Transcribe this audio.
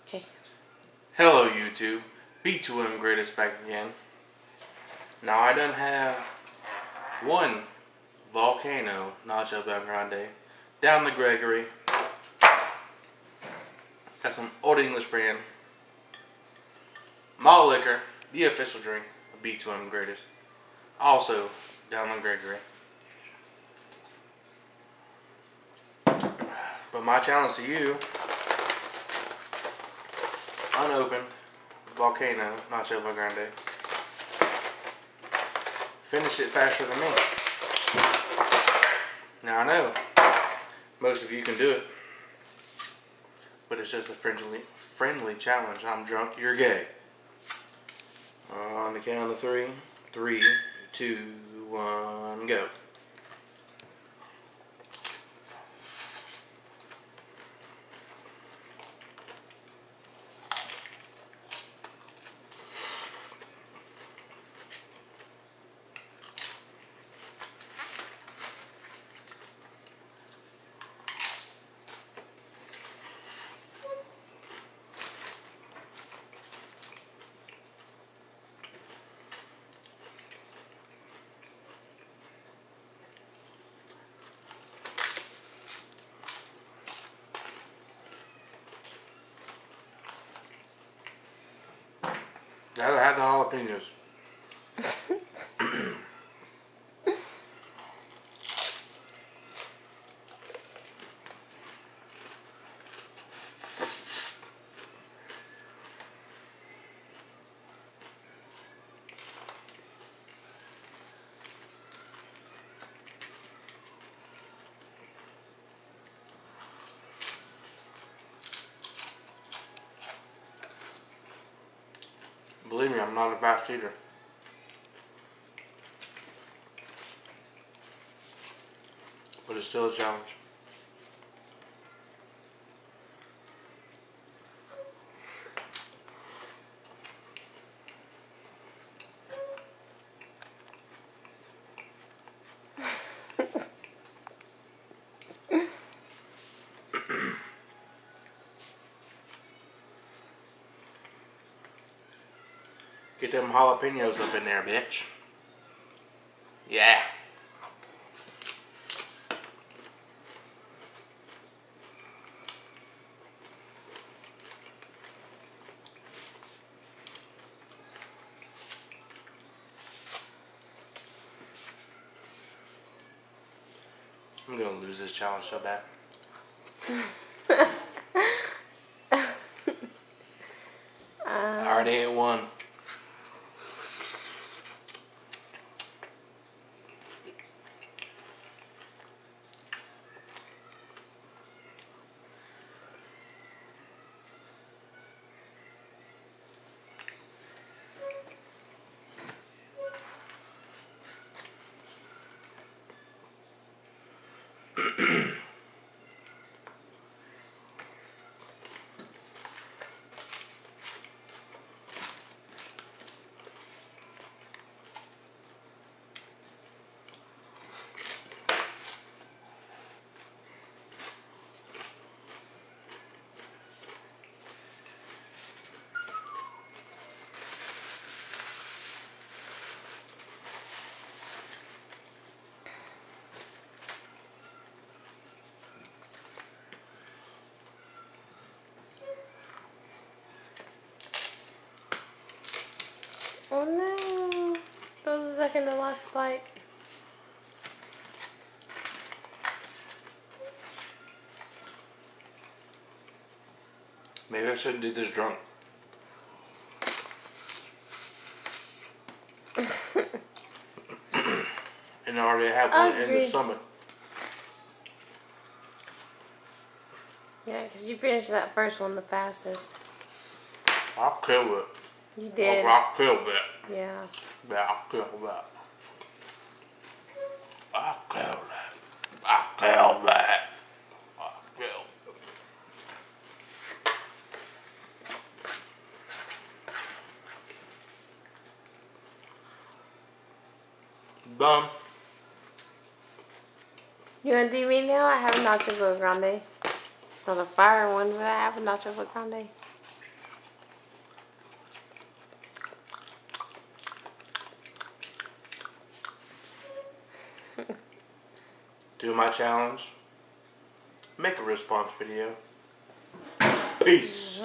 Okay. Hello YouTube, B2M Greatest back again. Now I done have one Volcano Nacho Bel Grande down the Gregory. Got some Old English brand malt liquor, the official drink of B2M Greatest. Also down the Gregory. But my challenge to you, unopened Volcano Nacho Bel Grande. Finish it faster than me. Now I know most of you can do it, but it's just a friendly challenge. I'm drunk, you're gay. On the count of three. 3, 2, 1, go. Gotta have the jalapenos. Believe me, I'm not a fast eater. But it's still a challenge. Get them jalapenos up in there, bitch. Yeah. I'm gonna lose this challenge so bad. I already ate one. Oh no! That was the second to last bite. Maybe I shouldn't do this drunk. And I already have one in the stomach. Yeah, because you finished that first one the fastest. I'll kill it. You did. I'll kill that. Yeah. Yeah, I'll kill that. I'll kill that. I'll kill that. I'll kill that. Done. You want to do me now? I have a Nacho Bel Grande. Not a fire one, but I have a Nacho Bel Grande. Do my challenge. Make a response video. Peace.